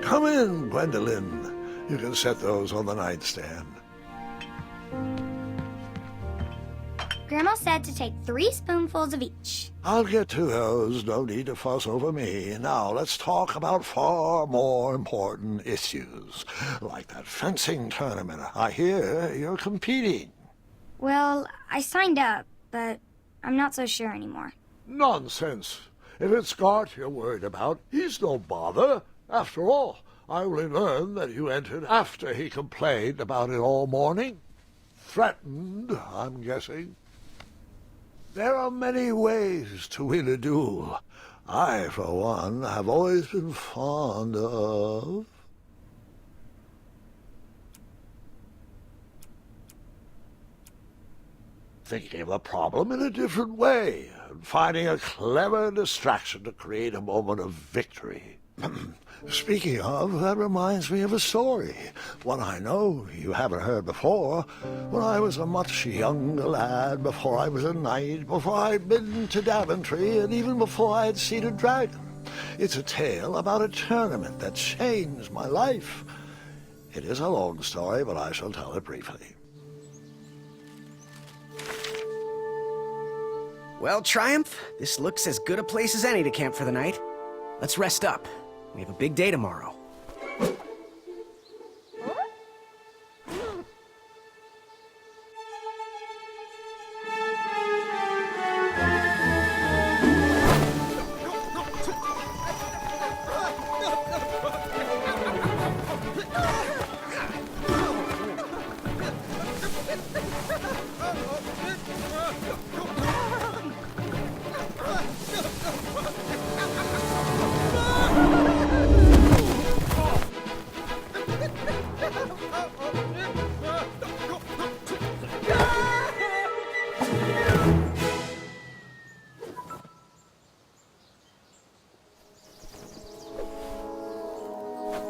Come in, Gwendolyn. You can set those on the nightstand. Grandma said to take 3 spoonfuls of each. I'll get to those. No need to fuss over me. Now let's talk about far more important issues, like that fencing tournament. I hear you're competing. Well, I signed up, but I'm not so sure anymore. Nonsense. If it's Scott you're worried about, he's no bother. After all, I only learned that you entered after he complained about it all morning. Threatened, I'm guessing. There are many ways to win a duel. I, for one, have always been fond of... thinking of the problem in a different way, and finding a clever distraction to create a moment of victory. Speaking of, that reminds me of a story, one I know you haven't heard before. When I was a much younger lad, before I was a knight, before I'd been to Daventry, and even before I'd seen a dragon. It's a tale about a tournament that changed my life. It is a long story, but I shall tell it briefly. Well, Triumph, this looks as good a place as any to camp for the night. Let's rest up. We have a big day tomorrow.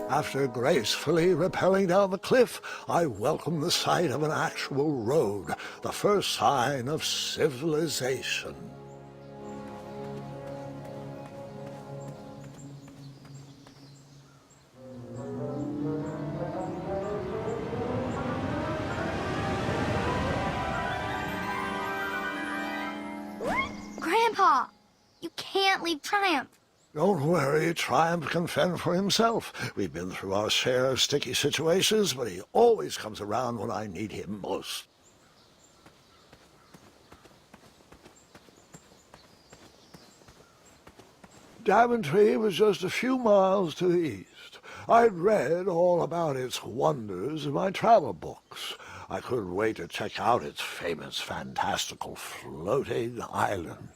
After gracefully rappelling down the cliff, I welcomed the sight of an actual road, the first sign of civilization. Grandpa, you can't leave Triumph. Don't worry, Triumph can fend for himself. We've been through our share of sticky situations, but he always comes around when I need him most. Daventry was just a few miles to the east. I'd read all about its wonders in my travel books. I couldn't wait to check out its famous, fantastical floating island.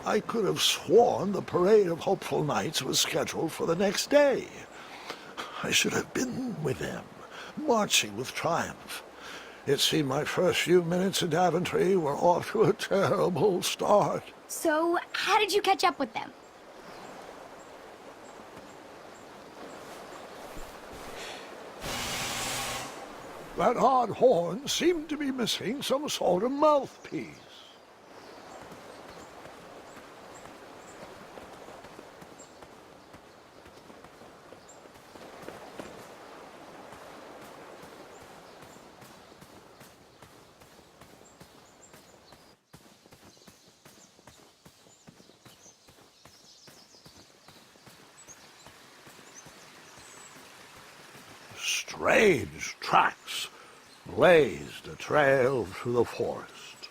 I could have sworn the parade of hopeful knights was scheduled for the next day. I should have been with them, marching with Triumph. It seemed my first few minutes in Daventry were off to a terrible start. So, how did you catch up with them? That odd horn seemed to be missing some sort of mouthpiece. Strange tracks blazed a trail through the forest.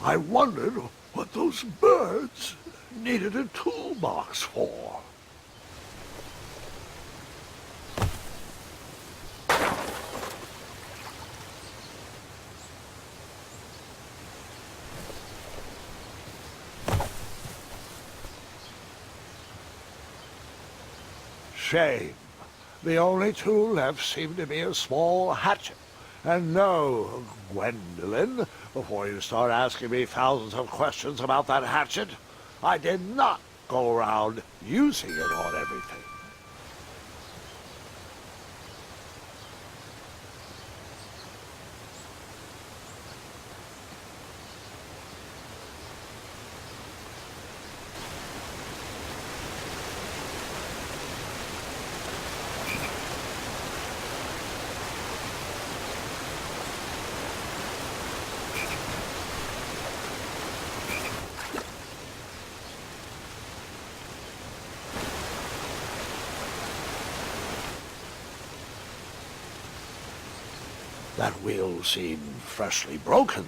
I wondered what those birds needed a toolbox for. Shame. The only tool left seemed to be a small hatchet. And no, Gwendolyn, before you start asking me thousands of questions about that hatchet, I did not go around using it on everything. That wheel seemed freshly broken.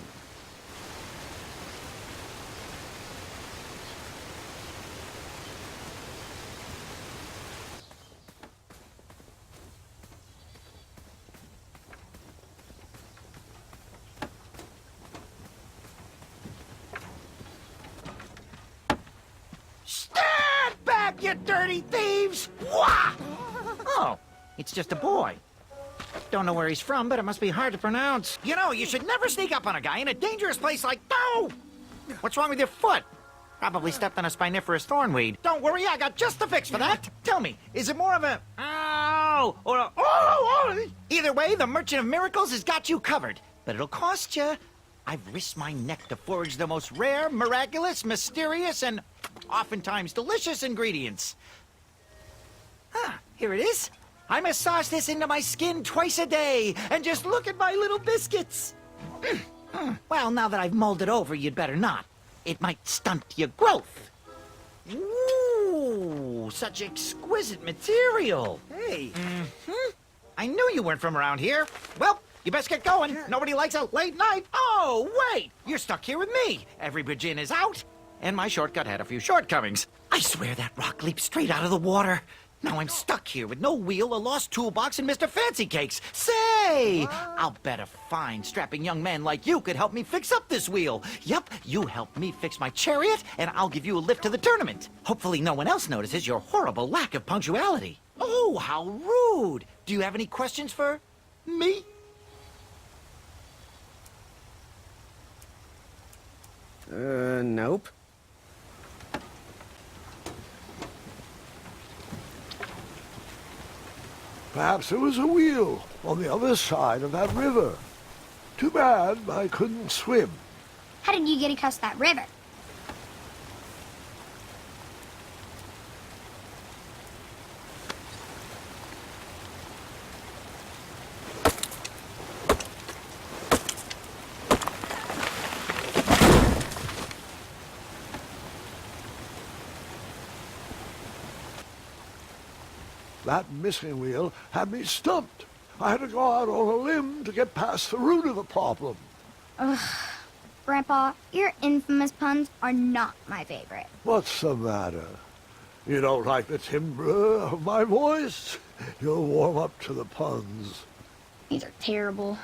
Stand back, you dirty thieves! Wah! Oh, it's just a boy. Don't know where he's from, but it must be hard to pronounce. You know, you should never sneak up on a guy in a dangerous place like... No! What's wrong with your foot? Probably stepped on a spiniferous thornweed. Don't worry, I got just the fix for that. Tell me, is it more of a... Ow! Or a... Oh! Either way, the Merchant of Miracles has got you covered. But it'll cost you. I've risked my neck to forage the most rare, miraculous, mysterious, and oftentimes delicious ingredients. Ah, here it is. I massage this into my skin twice a day, and just look at my little biscuits. Well, now that I've mulled it over, you'd better not. It might stunt your growth. Ooh, such exquisite material. Hey. I knew you weren't from around here. Well, you best get going. Nobody likes a late night. Oh, wait, you're stuck here with me. Every bridge in is out, and my shortcut had a few shortcomings. I swear that rock leaped straight out of the water. Now I'm stuck here with no wheel, a lost toolbox, and Mr. Fancy Cakes. Say, I'll bet a fine, strapping young man like you could help me fix up this wheel. Yep, you help me fix my chariot, and I'll give you a lift to the tournament. Hopefully no one else notices your horrible lack of punctuality. Oh, how rude. Do you have any questions for me? Nope. Perhaps there was a wheel on the other side of that river. Too bad I couldn't swim. How did you get across that river? That missing wheel had me stumped. I had to go out on a limb to get past the root of the problem. Ugh. Grandpa, your infamous puns are not my favorite. What's the matter? You don't like the timbre of my voice? You'll warm up to the puns. These are terrible.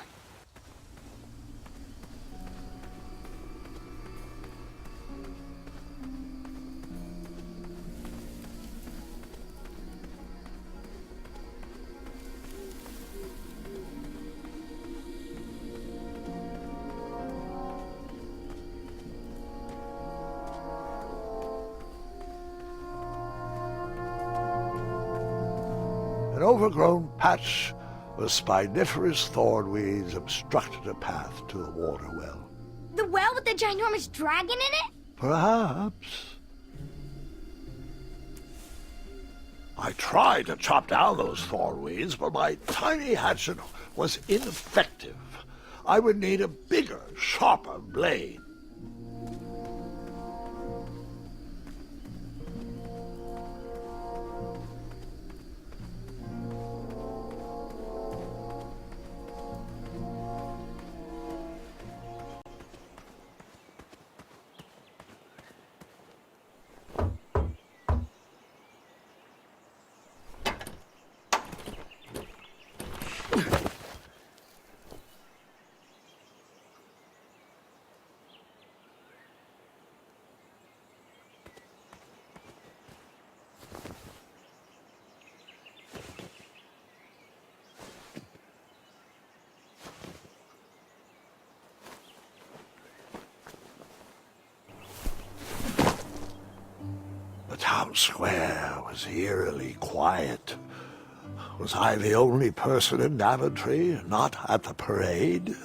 An overgrown patch of spiniferous thornweeds obstructed a path to the water well. The well with the ginormous dragon in it? Perhaps. I tried to chop down those thornweeds, but my tiny hatchet was ineffective. I would need a bigger, sharper blade. town square was eerily quiet. Was I the only person in Daventry not at the parade?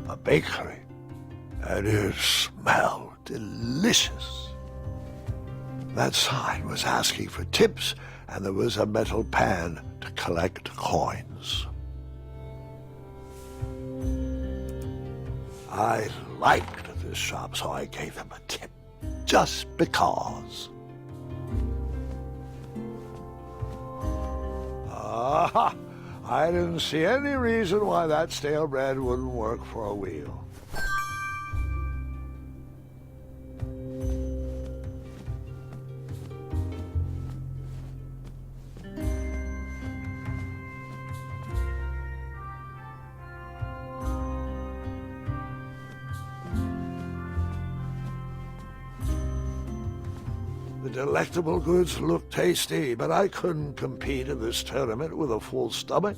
A bakery, and it smelled delicious. That sign was asking for tips, and there was a metal pan to collect coins. I liked this shop, so I gave them a tip, just because. Aha! I didn't see any reason why that stale bread wouldn't work for a wheel. The delectable goods looked tasty, but I couldn't compete in this tournament with a full stomach.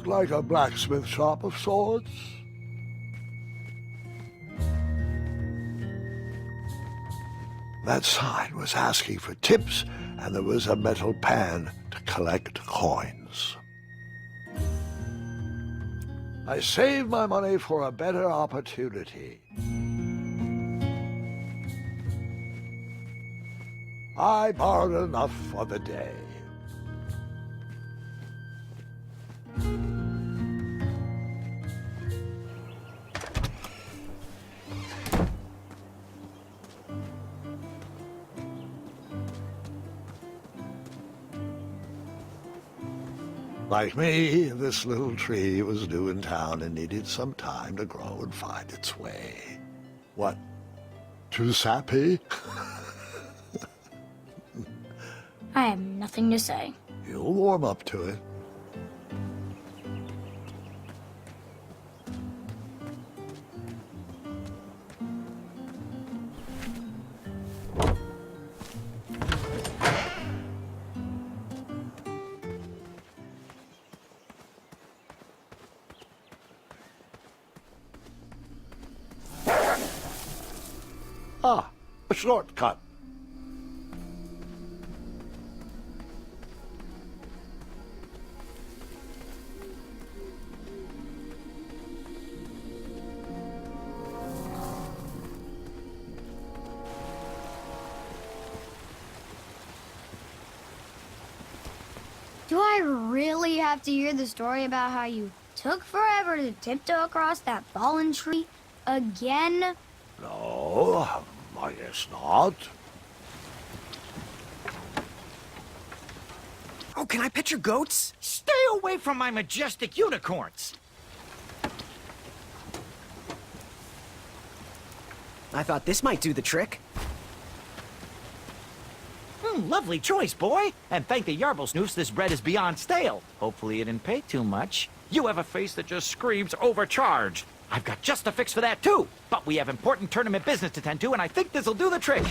Like a blacksmith shop of sorts. That sign was asking for tips, and there was a metal pan to collect coins. I saved my money for a better opportunity. I borrowed enough for the day. Like me, this little tree was new in town and needed some time to grow and find its way. What? Too sappy? I have nothing to say. You'll warm up to it. Ah, a shortcut. Do I really have to hear the story about how you took forever to tiptoe across that fallen tree again? No, I guess not. Oh, can I pet your goats? Stay away from my majestic unicorns. I thought this might do the trick. Lovely choice, boy. And thank the Yarblesnoofs, this bread is beyond stale. Hopefully you didn't pay too much. You have a face that just screams overcharged. I've got just a fix for that, too. But we have important tournament business to tend to, and I think this'll do the trick.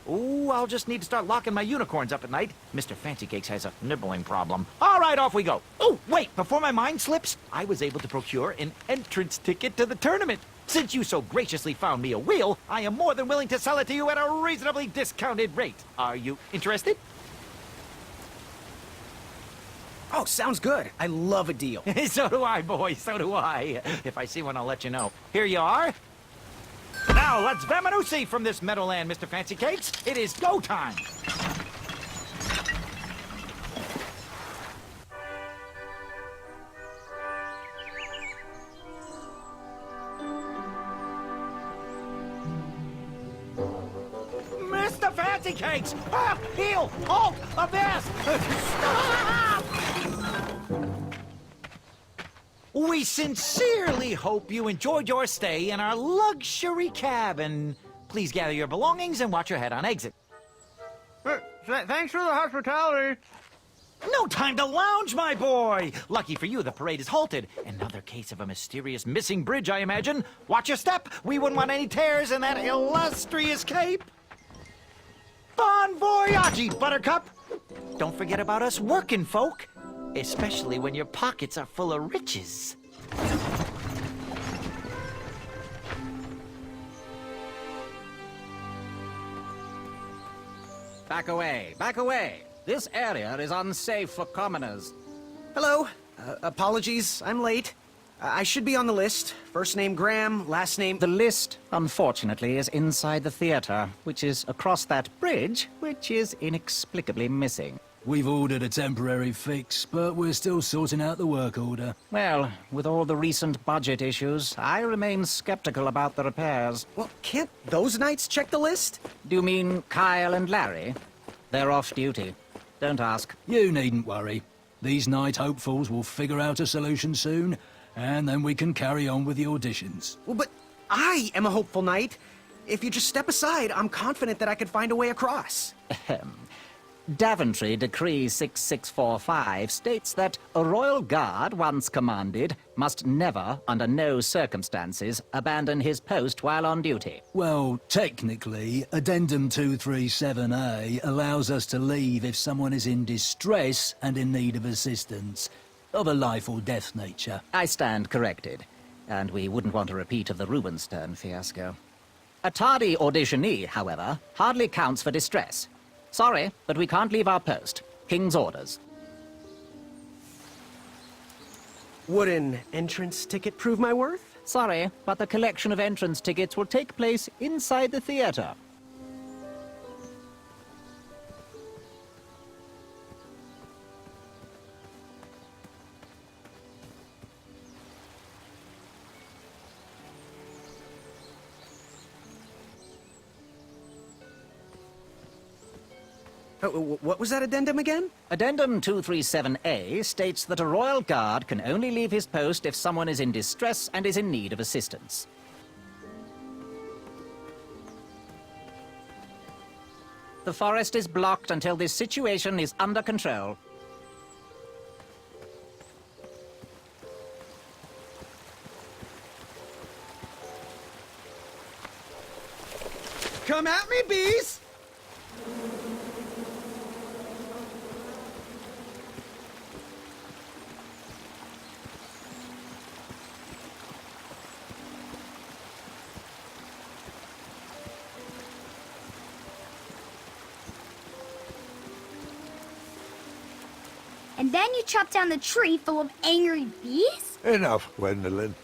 Ooh, I'll just need to start locking my unicorns up at night. Mr. Fancy Cakes has a nibbling problem. All right, off we go. Oh, wait, before my mind slips, I was able to procure an entrance ticket to the tournament. Since you so graciously found me a wheel, I am more than willing to sell it to you at a reasonably discounted rate. Are you interested? Oh, sounds good. I love a deal. So do I, boy, so do I. If I see one, I'll let you know. Here you are. Now, let's Vamanusi from this meadowland, Mr. Fancy Cakes. It is go time. pancakes! Ah, heel! Halt! Abyss! Stop! We sincerely hope you enjoyed your stay in our luxury cabin. Please gather your belongings and watch your head on exit. Thanks for the hospitality. No time to lounge, my boy! Lucky for you, the parade is halted. Another case of a mysterious missing bridge, I imagine. Watch your step. We wouldn't want any tears in that illustrious cape. Bon voyage, Buttercup! Don't forget about us working folk, especially when your pockets are full of riches. Back away, back away. This area is unsafe for commoners. Hello. Apologies, I'm late. I should be on the list. First name Graham, last name... The list, unfortunately, is inside the theater, which is across that bridge, which is inexplicably missing. We've ordered a temporary fix, but we're still sorting out the work order. Well, with all the recent budget issues, I remain skeptical about the repairs. Well, can't those knights check the list? Do you mean Kyle and Larry? They're off duty. Don't ask. You needn't worry. These night hopefuls will figure out a solution soon, and then we can carry on with the auditions. Well, but I am a hopeful knight. If you just step aside, I'm confident that I could find a way across. Daventry Decree 6645 states that a royal guard, once commanded, must never, under no circumstances, abandon his post while on duty. Well, technically, Addendum 237A allows us to leave if someone is in distress and in need of assistance, of a life or death nature. I stand corrected, and we wouldn't want a repeat of the Rubenstern fiasco. A tardy auditionee, however, hardly counts for distress. Sorry, but we can't leave our post. King's orders. Would an entrance ticket prove my worth? Sorry, but the collection of entrance tickets will take place inside the theater. What was that addendum again? Addendum 237A states that a royal guard can only leave his post if someone is in distress and is in need of assistance. The forest is blocked until this situation is under control. Come at me, bees! And then you chop down the tree full of angry bees? Enough, Gwendolyn.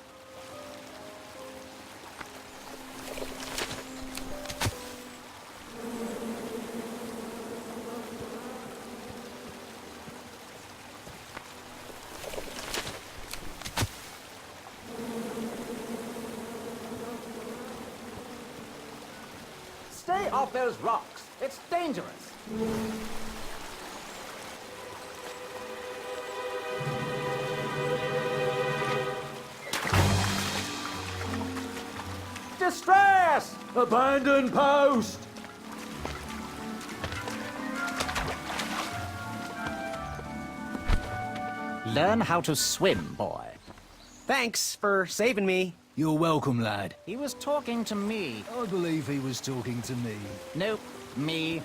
Stay off those rocks. It's dangerous. Distress! Abandon post! Learn how to swim, boy. Thanks for saving me. You're welcome, lad. He was talking to me. I believe he was talking to me. Nope, me.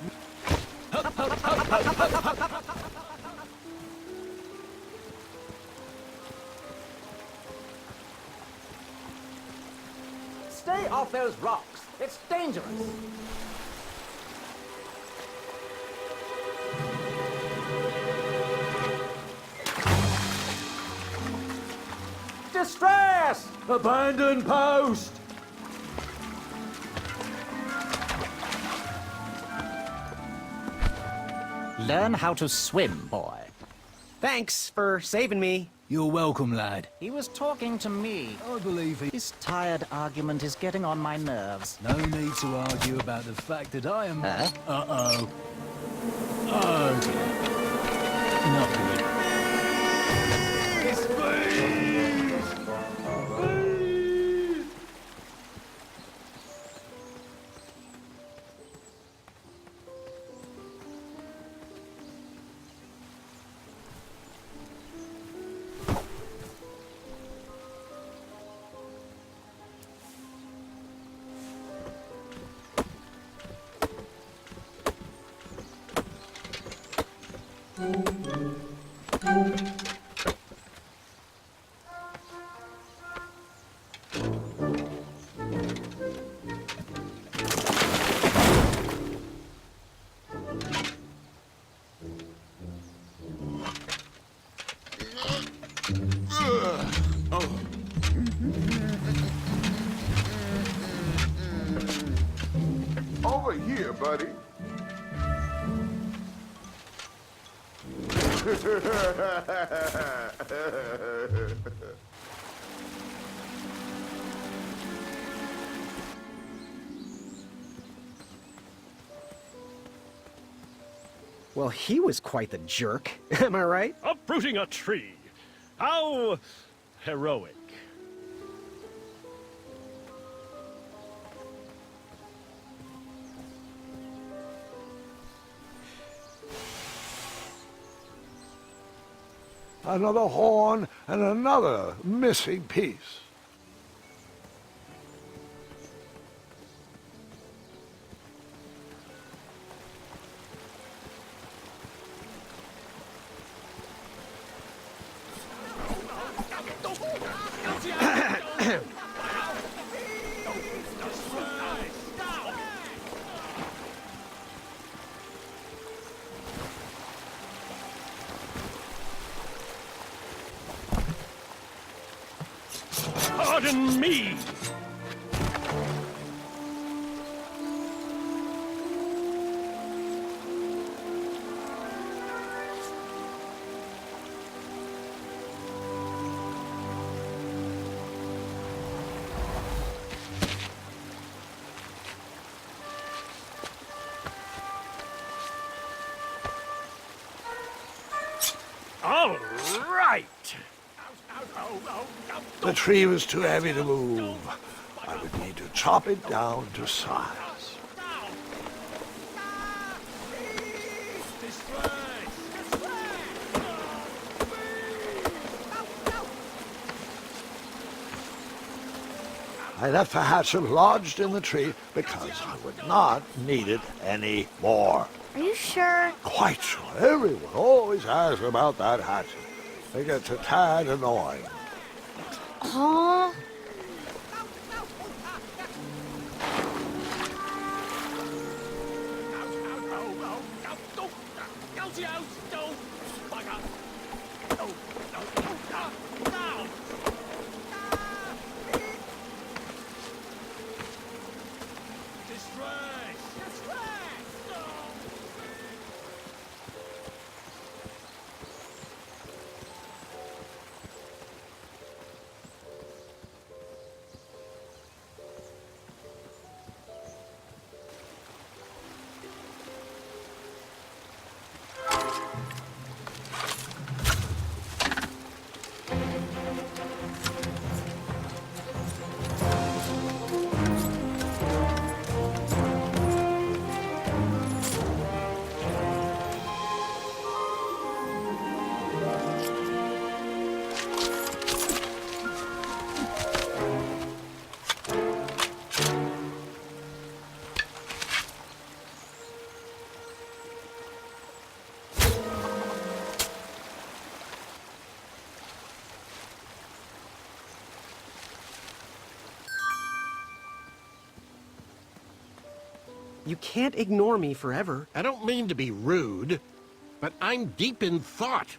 Stay off those rocks. It's dangerous. Distress! Abandon post! Learn how to swim, boy. Thanks for saving me. You're welcome, lad. He was talking to me. I believe he... This tired argument is getting on my nerves. No need to argue about the fact that I am... Huh? Uh-oh. Oh, dear. Not good. Over here, buddy. Well, he was quite the jerk. Am I right? Uprooting a tree. How heroic. Another horn and another missing piece. Pardon me. All right. The tree was too heavy to move. I would need to chop it down to size. I left the hatchet lodged in the tree because I would not need it anymore. Are you sure? Quite sure. Everyone always asks about that hatchet. It gets a tad annoying. Huh? You can't ignore me forever. I don't mean to be rude, but I'm deep in thought.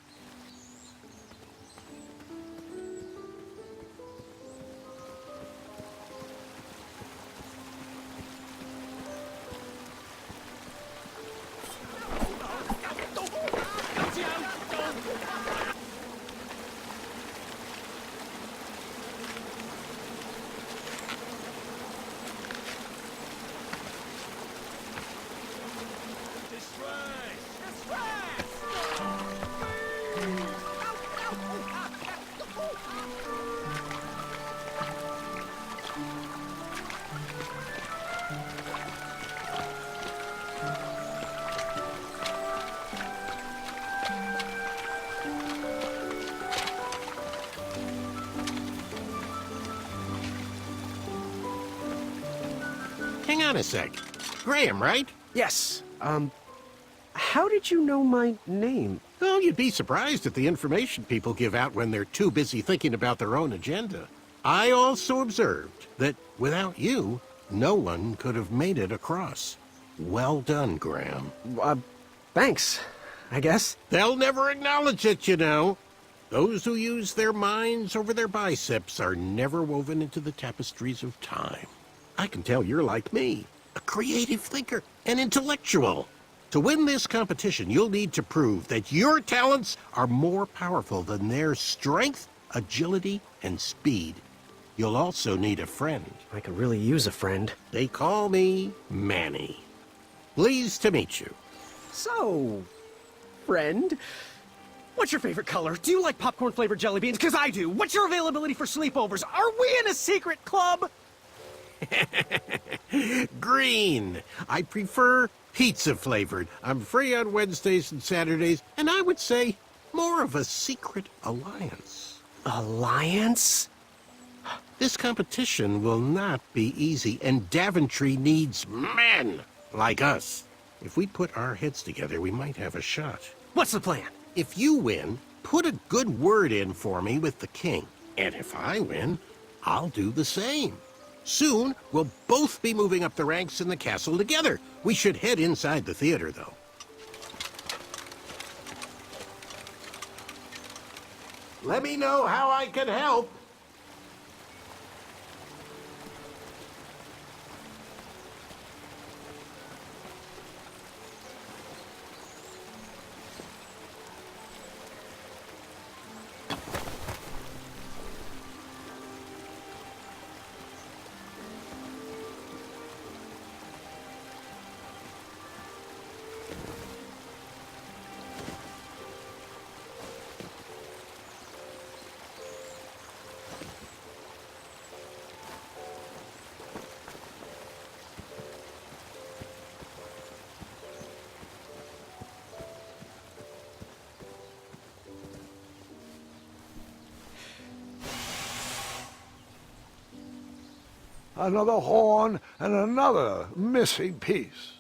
on a sec. Graham, right? Yes, how did you know my name? Well, you'd be surprised at the information people give out when they're too busy thinking about their own agenda. I also observed that without you, no one could have made it across. Well done, Graham. Thanks, I guess. They'll never acknowledge it, you know. Those who use their minds over their biceps are never woven into the tapestries of time. I can tell you're like me, a creative thinker, an intellectual. To win this competition, you'll need to prove that your talents are more powerful than their strength, agility, and speed. You'll also need a friend. I could really use a friend. They call me Manny. Pleased to meet you. So, friend, what's your favorite color? Do you like popcorn-flavored jelly beans? Because I do. What's your availability for sleepovers? Are we in a secret club? Green. I prefer pizza-flavored. I'm free on Wednesdays and Saturdays, and I would say more of a secret alliance. Alliance? This competition will not be easy, and Daventry needs men like us. If we put our heads together, we might have a shot. What's the plan? If you win, put a good word in for me with the king. And if I win, I'll do the same. Soon, we'll both be moving up the ranks in the castle together. We should head inside the theater, though. Let me know how I can help. Another horn and another missing piece.